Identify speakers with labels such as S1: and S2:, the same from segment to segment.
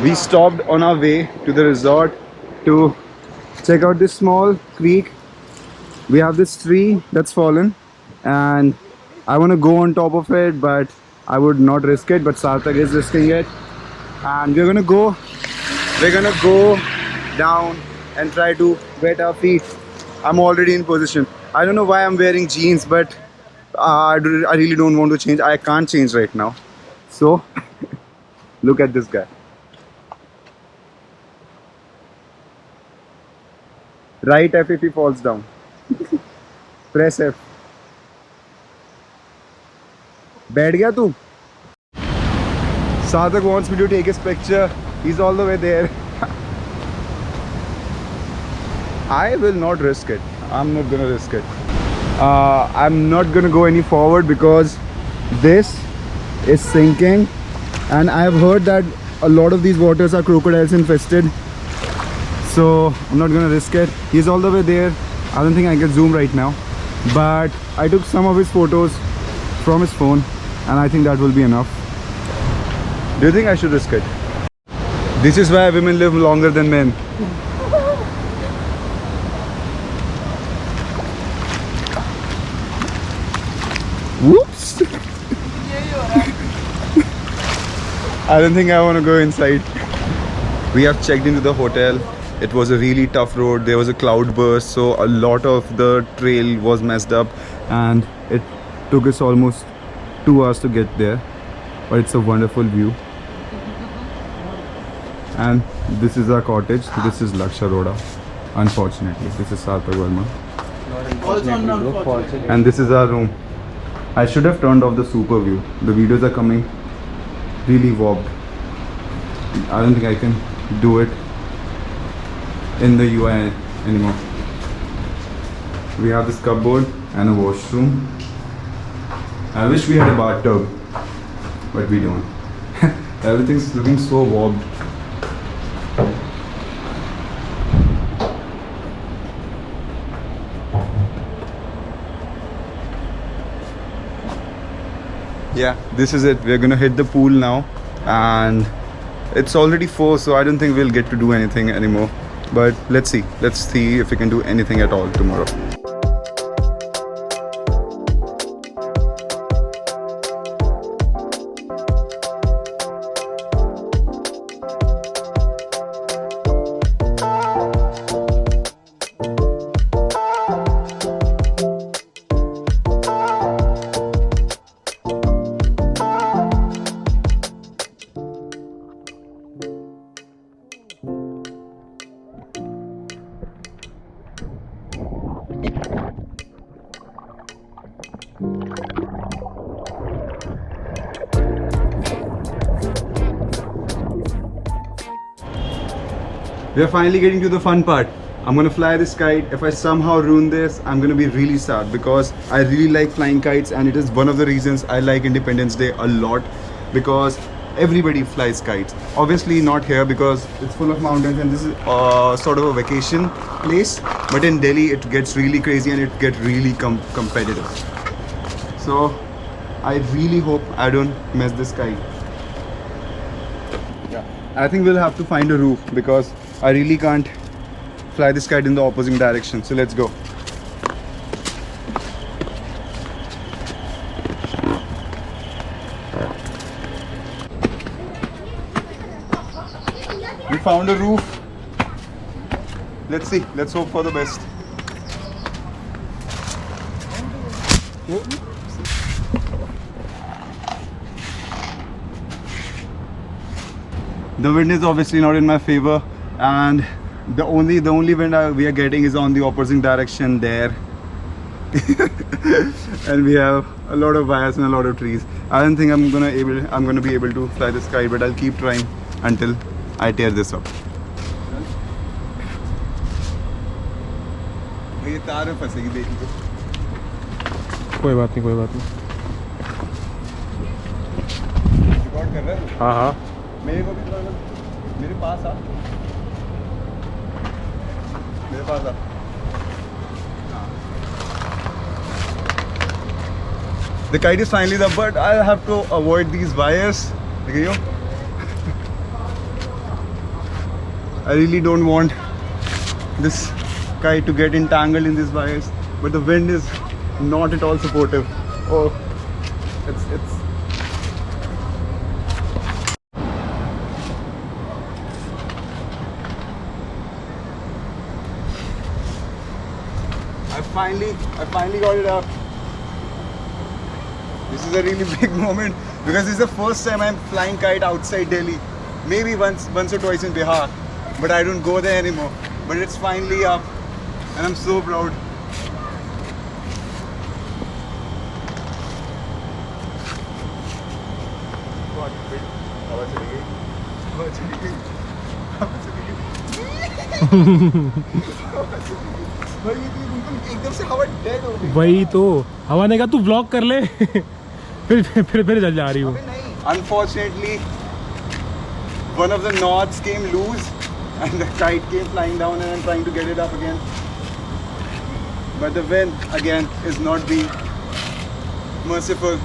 S1: We stopped on our way to the resort to check out this small creek. We have this tree that's fallen and I want to go on top of it, but I would not risk it, but Sarthak is risking it. And we're gonna go down and try to wet our feet. I'm already in position. I don't know why I'm wearing jeans, but I really don't want to change. I can't change right now. So look at this guy. Right F if he falls down. Press F. बैठ गया तू? Sarthak wants me to take his picture. He's all the way there. I will not risk it. I'm not gonna risk it. I'm not gonna go any forward because this is sinking, and I've heard that a lot of these waters are crocodiles infested. So I'm not gonna risk it. He's all the way there. I don't think I can zoom right now, but I took some of his photos from his phone, and I think that will be enough. Do you think I should risk it? This is why women live longer than men. Whoops! I don't think I want to go inside. We have checked into the hotel. It was a really tough road. There was a cloud burst, so a lot of the trail was messed up, and it took us almost 2 hours to get there. But it's a wonderful view. And this is our cottage. This is Laksharoda. Unfortunately, this is Sarthak Verma. And this is our room. I should have turned off the super view. The videos are coming really warped. I don't think I can do it in the UI anymore. We have this cupboard and a washroom. I wish we had a bathtub, but we don't. Everything's looking so warped. Yeah, this is it. We're gonna hit the pool now, and it's already 4, so I don't think we'll get to do anything anymore. But let's see if we can do anything at all tomorrow. We are finally getting to the fun part. I'm gonna fly this kite. If I somehow ruin this, I'm gonna be really sad because I really like flying kites, and it is one of the reasons I like Independence Day a lot, because everybody flies kites. Obviously not here because it's full of mountains and this is sort of a vacation place, but in Delhi it gets really crazy and it gets really competitive. So I really hope I don't mess this kite. Yeah, I think we'll have to find a roof because I really can't fly this kite in the opposite direction. So let's go. We found a roof. Let's see. Let's hope for the best. The wind is obviously not in my favor, and the only wind we are getting is on the opposite direction there. And we have a lot of wires and a lot of trees. I don't think I'm gonna be able to fly this kite, but I'll keep trying until I tear this up. ये तार में फंसेगी, देख लो।
S2: कोई बात नहीं, कोई बात नहीं।
S1: रिकॉर्ड कर रहा है तू?
S2: हाँ हाँ।
S1: मेरे को भी थोड़ा मेरे पास आ। मेरे पास आ। The kite is finally up, but I'll have to avoid these wires. देखियो। I really don't want this kite to get entangled in these wires, but the wind is not at all supportive. Oh, it's I finally got it up. This is a really big moment because this is the first time I'm flying kite outside Delhi. Maybe once or twice in Bihar, but I don't go there anymore. But it's finally up, and I'm so proud. एकदम से हवा dead हो गई।
S2: वही तो हवा ने कहा तू ब्लॉक कर ले फिर जल जा रही हूँ।
S1: Unfortunately, one of the knots came loose and the kite came flying down, and I'm trying to get it up again. But the wind again is not being merciful.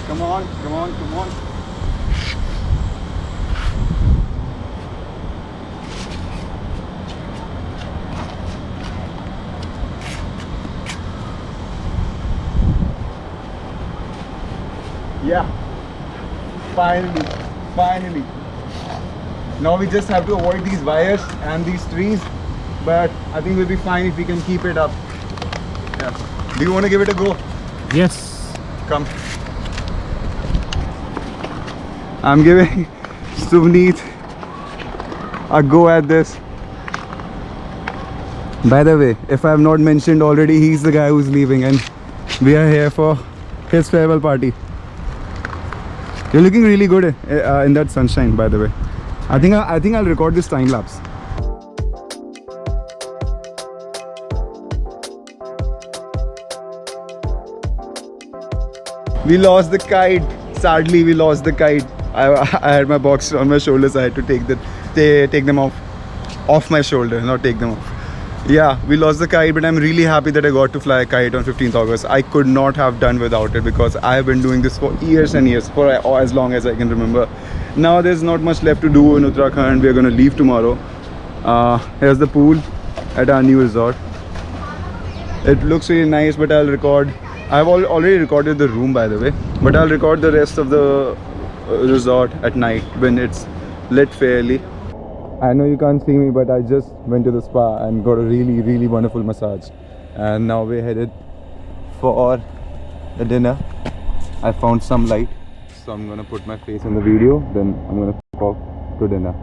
S1: Come on, come on, come on. Yeah, finally. Now we just have to avoid these wires and these trees, but I think we'll be fine if we can keep it up. Yeah. Do you want to give it a go?
S2: Yes.
S1: Come. I'm giving Suvneet a go at this. By the way, if I have not mentioned already, he's the guy who's leaving and we are here for his farewell party. You're looking really good in that sunshine, by the way. I think I'll record this time lapse. We lost the kite. Sadly, we lost the kite. I had my box on my shoulders. I had to take them off my shoulder, not take them off. Yeah, we lost the kite, but I'm really happy that I got to fly a kite on 15th August. I could not have done without it because I have been doing this for years and years, for as long as I can remember. Now there's not much left to do in Uttarakhand. We're going to leave tomorrow. Here's the pool at our new resort. It looks really nice, but I'll record. I've already recorded the room, by the way, but I'll record the rest of the resort at night when it's lit fairly. I know you can't see me, but I just went to the spa and got a really wonderful massage, and now we're headed for the dinner. I found some light, so I'm gonna put my face in the video, then I'm gonna f*** off to dinner.